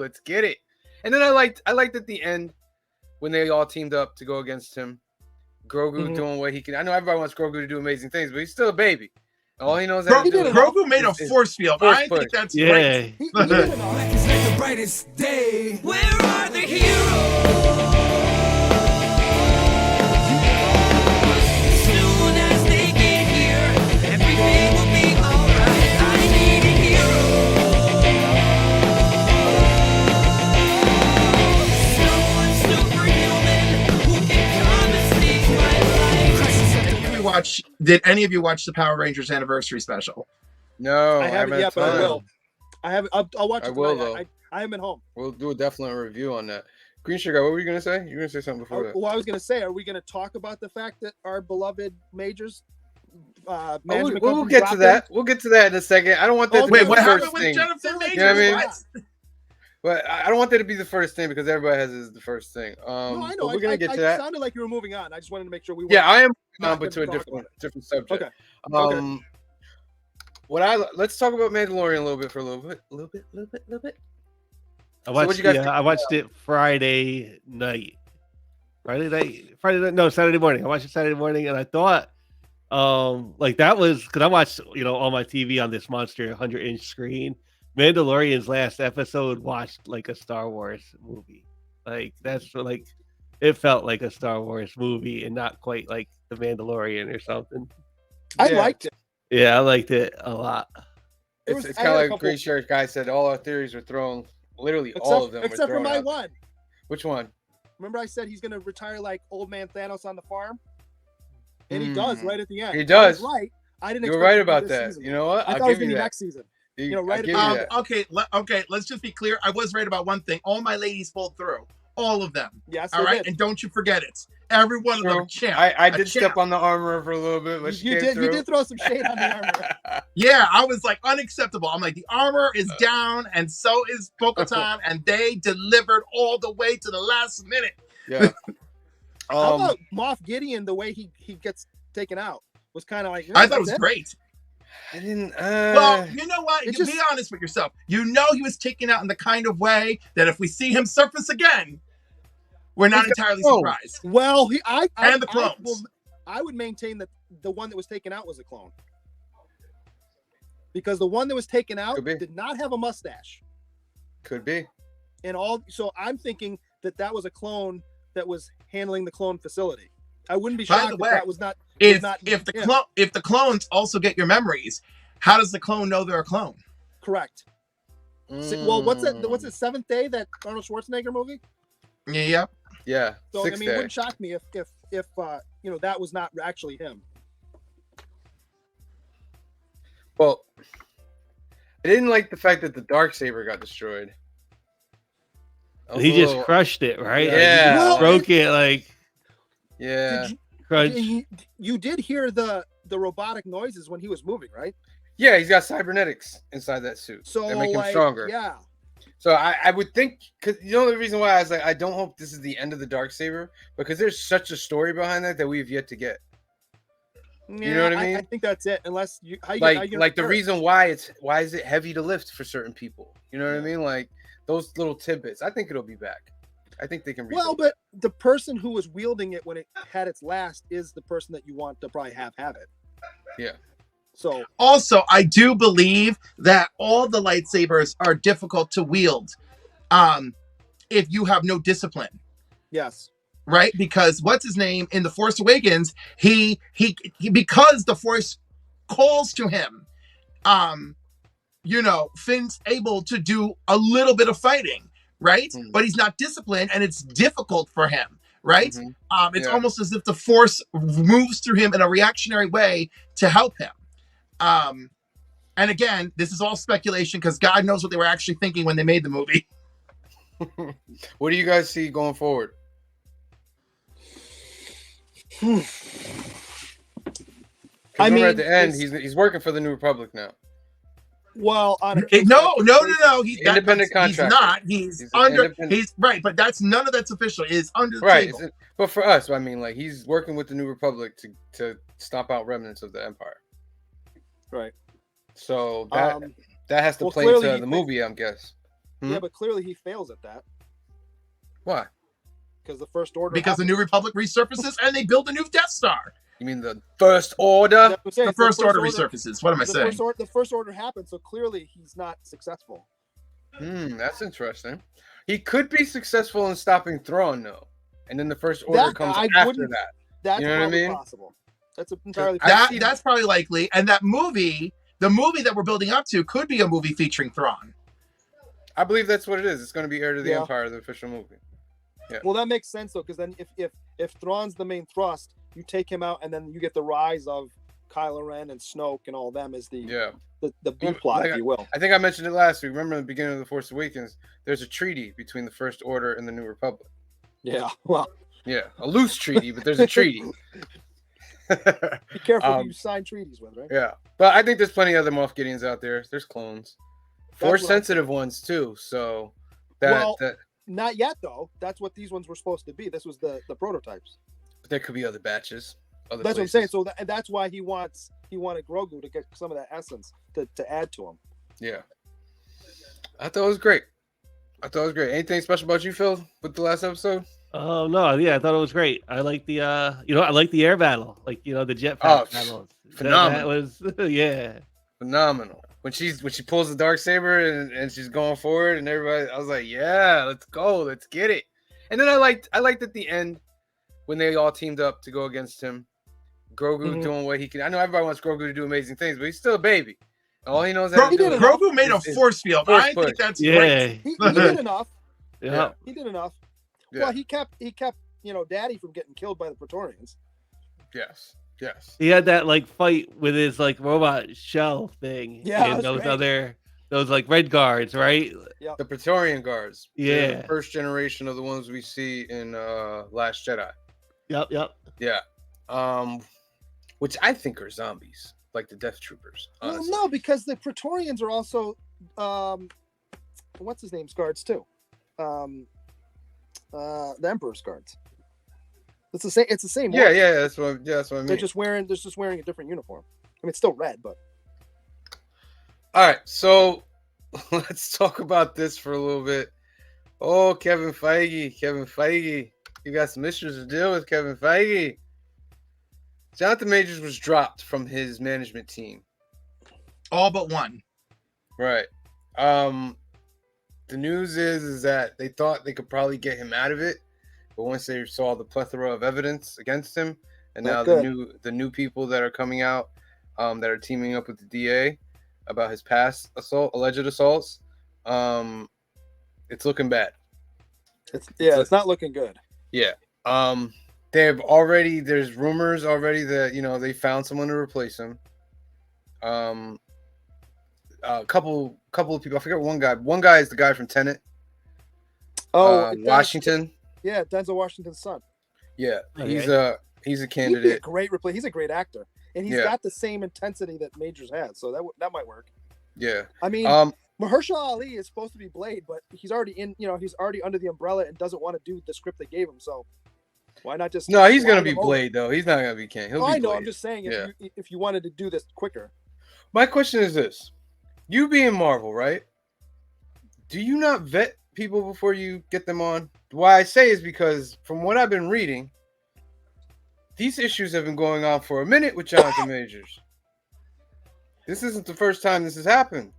let's get it. And then I liked at the end when they all teamed up to go against him. Grogu doing what he can. I know everybody wants Grogu to do amazing things, but he's still a baby. All he knows how to do Grogu made a force field. I think that's great. He did it all. It's like the brightest day. Where are the heroes? Soon as they get here, everything will be alright. I need a hero. Someone superhuman who can come and save my life. Did any of you watch the Power Rangers anniversary special? No, I haven't yet, but I will. I haven't. I'll watch it. I will though. I am at home. We'll do a definite review on that. Green Sugar, what were you gonna say? You were gonna say something before that. Well, I was gonna say, are we gonna talk about the fact that our beloved Majors we'll get to that. We'll get to that in a second. I don't want that to be the first thing. Jennifer Majors? You know what I mean? But I don't want that to be the first thing because everybody has this the first thing. No, I know. We're gonna get to that. It sounded like you were moving on. I just wanted to make sure we were. Yeah, I am moving on, but to a different subject. Okay. Let's talk about Mandalorian a little bit for a little bit. I watched it Friday night. No, Saturday morning. I watched it Saturday morning, and I thought, that was because I watched, all my TV on this monster 100-inch screen. Mandalorian's last episode watched like a Star Wars movie. It felt like a Star Wars movie and not quite like the Mandalorian or something. I liked it. Yeah, I liked it a lot. It's kind of like Green Shirt guy said. All our theories were thrown. Literally, all of them. Except for my one. Which one? Remember, I said he's going to retire like old man Thanos on the farm, and he does right at the end. He does. Right. I didn't. You're right about that. Season. You know what? I thought it was going to be next season. Right. Okay. Let's just be clear. I was right about one thing. All my ladies pulled through. All of them. Yes. All right. Did. And don't you forget it. Every one of them. Champ. I did step on the armor for a little bit. But you did throw some shade on the armor. Yeah, I was like unacceptable. I'm like, the armor is down, and so is Bo-Katan, and they delivered all the way to the last minute. Yeah. How about Moff Gideon? The way he gets taken out was kind of like. I thought it was great. I didn't. Well, you know what? Be honest with yourself. You know he was taken out in the kind of way that if we see him surface again, we're not entirely surprised. Well, and the clones. I would maintain that the one that was taken out was a clone, because the one that was taken out did not have a mustache. Could be. So I'm thinking that was a clone that was handling the clone facility. I wouldn't be shocked if that was not. If the clones also get your memories, how does the clone know they're a clone? Correct. Well, what's it? Seventh Day, that Arnold Schwarzenegger movie? Yeah. Yeah. So it wouldn't shock me if that was not actually him. Well, I didn't like the fact that the Darksaber got destroyed. He just crushed it, right? Yeah. Like, broke it, yeah. You did hear the robotic noises when he was moving, right? Yeah, he's got cybernetics inside that suit. So that make him stronger. Yeah. So I would think, because the reason why I was like, I don't hope this is the end of the Darksaber, because there's such a story behind that we've yet to get. Yeah, you know what I mean? I think that's it. Unless the reason why is it heavy to lift for certain people? You know what I mean? Like those little tidbits. I think it'll be back. I think they can. Well, but the person who was wielding it when it had its last is the person that you want to probably have it. Yeah. So also, I do believe that all the lightsabers are difficult to wield, if you have no discipline. Yes. Right? Because what's his name in The Force Awakens? He because the Force calls to him. Finn's able to do a little bit of fighting, right? Mm-hmm. But he's not disciplined, and it's difficult for him, right? Mm-hmm. It's almost as if the Force moves through him in a reactionary way to help him. And again, this is all speculation because God knows what they were actually thinking when they made the movie. What do you guys see going forward? At the end, he's working for the New Republic now. Well, no. He's independent contractor. He's under. He's right, but none of that's official. Is under the table. But for us, I mean, like he's working with the New Republic to stomp out remnants of the Empire. Right. So that has to play to the movie, I guess. Yeah, but clearly he fails at that. Why? Because the First Order. Because the New Republic resurfaces and they build a new Death Star. You mean the First Order? The First Order resurfaces. What am I saying? The First Order happened, so clearly he's not successful. That's interesting. He could be successful in stopping Thrawn, though, and then the First Order comes after that. That's you know what I mean? Possible. That's entirely possible. That's probably likely. And that movie, the movie that we're building up to, could be a movie featuring Thrawn. I believe that's what it is. It's going to be Heir to the Empire, the official movie. Yeah. Well, that makes sense though, because then if Thrawn's the main thrust, you take him out, and then you get the rise of Kylo Ren and Snoke and all them as the B plot, if you will. I think I mentioned it last week. Remember in the beginning of The Force Awakens, there's a treaty between the First Order and the New Republic. Yeah, well, yeah, a loose treaty, but there's a treaty. Be careful who you sign treaties with, right? Yeah, but I think there's plenty of other Moff Gideons out there. There's clones, Force sensitive ones too. So that not yet though. That's what these ones were supposed to be. This was the prototypes. But there could be other batches. That's places. What I'm saying. So that's why he wanted Grogu to get some of that essence to add to him. Yeah, I thought it was great. Anything special about you, Phil, with the last episode? Oh no, yeah, I thought it was great. I like the I like the air battle, the jetpack battle. Phenomenal. That was phenomenal. When she pulls the Darksaber and she's going forward and everybody, I was like, yeah, let's go, let's get it. And then I liked at the end when they all teamed up to go against him. Grogu doing what he can. I know everybody wants Grogu to do amazing things, but he's still a baby. All he knows how to do. Grogu made a force field. I think that's great. He did enough. Yeah, he did enough. Yeah. Well, he kept Daddy from getting killed by the Praetorians. Yes. He had that fight with his robot shell thing. Yeah, and those red guards, right? Yeah. The Praetorian guards. Yeah. The first generation of the ones we see in Last Jedi. Yep. Yeah. Which I think are zombies, like the Death Troopers. Honestly. Well, no, because the Praetorians are also what's his name's guards too. The Emperor's guards. It's the same. Yeah, that's what I mean. They're just wearing a different uniform. I mean, it's still red, but. All right, so let's talk about this for a little bit. Oh, Kevin Feige, you got some issues to deal with, Kevin Feige. Jonathan Majors was dropped from his management team. All but one. Right. The news is that they thought they could probably get him out of it, but once they saw the plethora of evidence against him, and now the new people that are coming out, that are teaming up with the DA about his past alleged assaults, it's looking bad. It's not looking good. Yeah. There's rumors already that they found someone to replace him. A couple of people. I forget one guy. One guy is the guy from Tenet. Washington. Yeah, Denzel Washington's son. Yeah, okay. He's a candidate. He's a great replay. He's a great actor, and he's got the same intensity that Majors has. So that might work. Yeah. I mean, Mahershala Ali is supposed to be Blade, but he's already he's already under the umbrella and doesn't want to do the script they gave him. So why not just? No, he's gonna be Blade though. He's not gonna be Kang. He'll be I know. Blade. I'm just saying if you wanted to do this quicker. My question is this: you being Marvel, right? Do you not vet people before you get them on? Why I say is because from what I've been reading, these issues have been going on for a minute with Jonathan Majors. This isn't the first time this has happened.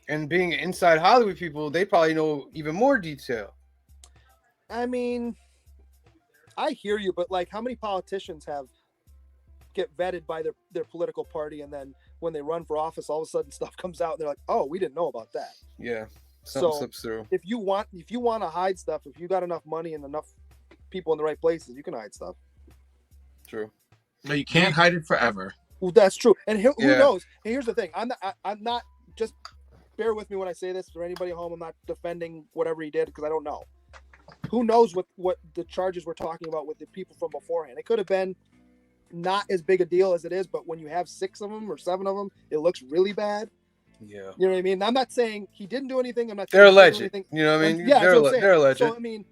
And being inside Hollywood people, they probably know even more detail. I mean, I hear you, but how many politicians get vetted by their political party, and then when they run for office, all of a sudden stuff comes out and they're like, "Oh, we didn't know about that." Yeah, something slips through. If you want to hide stuff, if you got enough money and enough people in the right places, you can hide stuff. True. No, you can't hide it forever. Well, that's true. And who knows? And here's the thing: I'm not. Just bear with me when I say this. For anybody at home, I'm not defending whatever he did because I don't know. Who knows what the charges we're talking about with the people from beforehand? It could have been not as big a deal as it is, but when you have 6 of them or 7 of them, it looks really bad. Yeah. You know what I mean? I'm not saying he didn't do anything. I'm not. They're alleged. You know what I mean? Yeah, they're alleged. So I mean.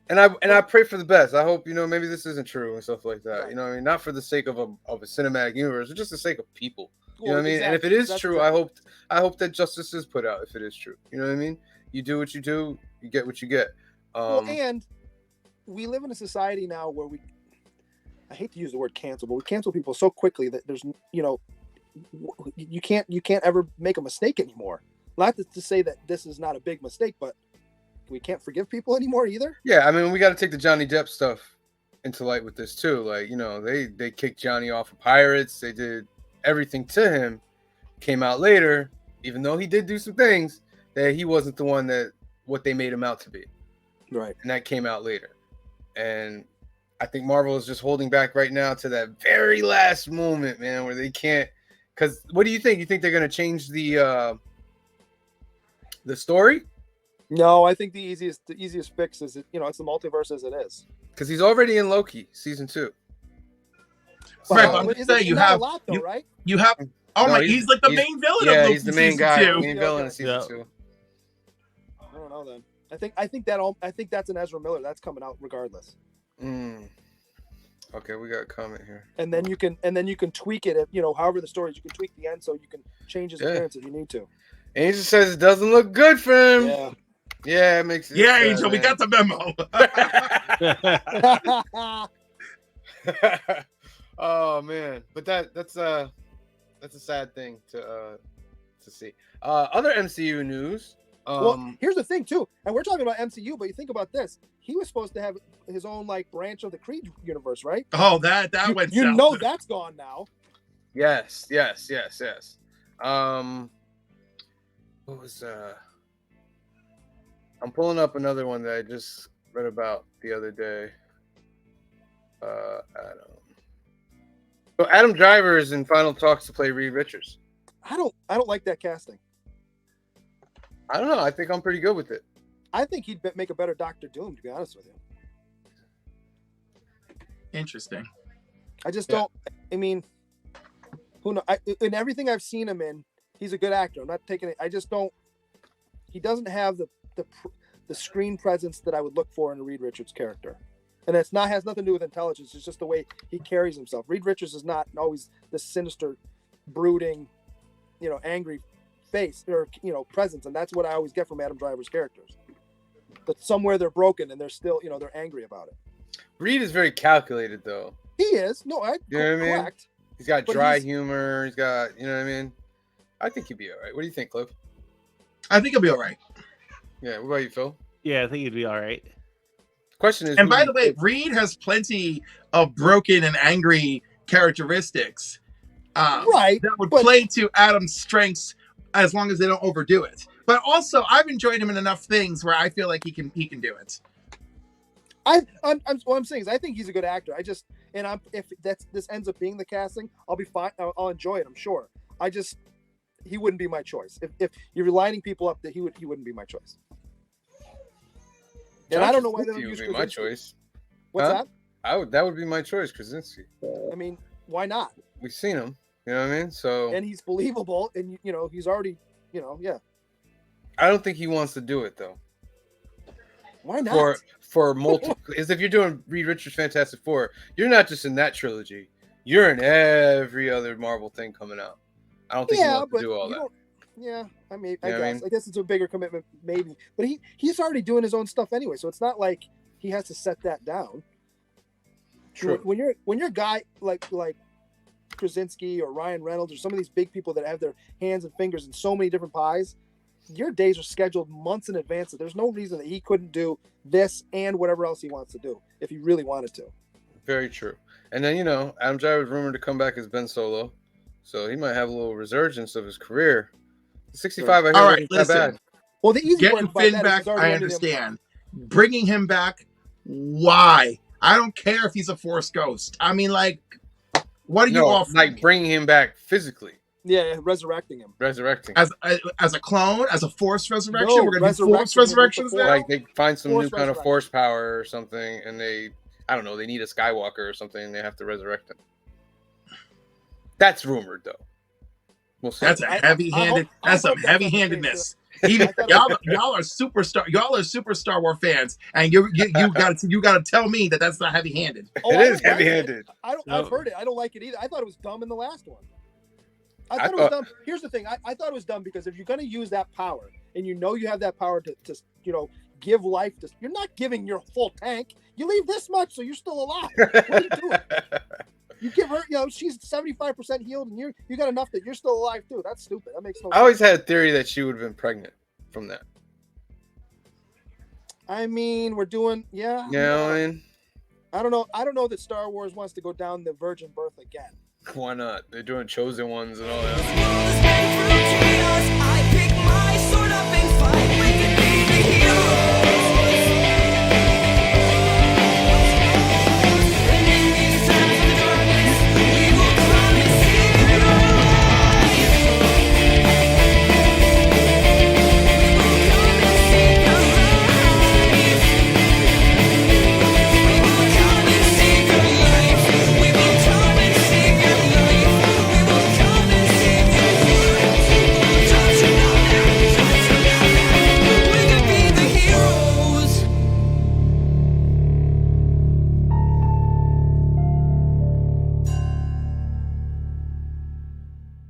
And I pray for the best. I hope maybe this isn't true and stuff like that. Right. You know what I mean? Not for the sake of a cinematic universe, but just the sake of people. You know what I mean? And if it is true, exactly. I hope that justice is put out if it is true. You know what I mean? You do what you do, you get what you get. Well, and we live in a society now where I hate to use the word cancel, but we cancel people so quickly that there's, you can't ever make a mistake anymore. Not to say that this is not a big mistake, but we can't forgive people anymore either. Yeah, I mean, we got to take the Johnny Depp stuff into light with this too. Like, they kicked Johnny off of Pirates. They did everything to him. Came out later, even though he did do some things, that he wasn't the one that what they made him out to be. Right. And that came out later. And I think Marvel is just holding back right now to that very last moment, man, where they can't. Because what do you think? You think they're going to change the story? No, I think the easiest fix is it's the multiverse as it is. Because he's already in Loki season 2. Right, but I'm just saying you have a lot, though, right? You have. Oh No, my! He's like the main villain. Yeah, of Loki he's the main season guy, 2. main villain in season 2. I don't know then. I think that's an Ezra Miller. That's coming out regardless. Okay, we got a comment here. And then you can tweak it. However the story is, you can tweak the end so you can change his appearance if you need to. Angel says it doesn't look good for him. Yeah. Yeah, it makes it. Yeah, Angel, we got the memo. Oh man, but that's a sad thing to see. Other MCU news. Well, here's the thing too, and we're talking about MCU, but you think about this. He was supposed to have his own branch of the Creed universe, right? Oh, that went. You south. know that's gone now. Yes. What was I'm pulling up another one that I just read about the other day. Adam Driver is in final talks to play Reed Richards. I don't like that casting. I don't know. I think I'm pretty good with it. I think he'd make a better Doctor Doom, to be honest with you. Interesting. I just don't. I mean, who knows? In everything I've seen him in, he's a good actor. I'm not taking it. I just don't. He doesn't have the screen presence that I would look for in a Reed Richards character, and has nothing to do with intelligence. It's just the way he carries himself. Reed Richards is not always this sinister, brooding, angry face or presence, and that's what I always get from Adam Driver's characters. But somewhere they're broken and they're still they're angry about it. Reed is very calculated though. He is. No, you know what I mean? Correct. He's got dry humor. He's got, what I mean? I think he'd be all right. What do you think, Cliff? I think he'll be all right. Yeah. What about you, Phil? Yeah, I think he'd be all right. Question is, and by the way, Reed has plenty of broken and angry characteristics. Right. That would play to Adam's strengths as long as they don't overdo it. But also, I've enjoyed him in enough things where I feel like he can do it. What I'm saying is, I think he's a good actor. If this ends up being the casting, I'll be fine. I'll enjoy it. I'm sure. He wouldn't be my choice. If you're lining people up, that he wouldn't be my choice. And I don't know why they don't use my choice. What's that? That would be my choice, Krasinski. I mean, why not? We've seen him. You know what I mean? So and he's believable, and he's already, yeah. I don't think he wants to do it though. Why not? For multiple, is if you're doing Reed Richards Fantastic Four, you're not just in that trilogy. You're in every other Marvel thing coming out. I don't think he wants to do all that. Yeah, I guess it's a bigger commitment, maybe. But he's already doing his own stuff anyway, so it's not like he has to set that down. True. When you're a guy like Krasinski or Ryan Reynolds or some of these big people that have their hands and fingers in so many different pies, your days are scheduled months in advance. So there's no reason that he couldn't do this and whatever else he wants to do if he really wanted to. Very true. And then Adam Driver is rumored to come back as Ben Solo, so he might have a little resurgence of his career. 65, I heard, isn't that bad. Well, the easy getting Finn back, I understand. Bringing him back, why? I don't care if he's a Force ghost. I mean, what are you offering? Like bringing him back physically. Yeah, resurrecting him. As a clone, as a Force resurrection. No, we're gonna do Force resurrections now. Like they find some new kind of Force power or something, and they need a Skywalker or something, and they have to resurrect him. That's rumored, though. We'll see. That's a heavy-handed. That's some heavy-handedness. Even y'all are super Star Wars fans, and you got to tell me that that's not heavy-handed. It is heavy-handed. I've heard it. I don't like it either. I thought it was dumb in the last one. I thought it was dumb. Here's the thing. I thought it was dumb because if you're going to use that power and you know you have that power to give life to, you're not giving your full tank. You leave this much, so you're still alive. What are you doing? You give her, she's 75% healed, and you got enough that you're still alive too. That's stupid. That makes no sense. I always had a theory that she would have been pregnant from that. I mean, we're doing, yeah. You know what I mean? I don't know. I don't know that Star Wars wants to go down the virgin birth again. Why not? They're doing Chosen Ones and all that. This world has been cruel to us.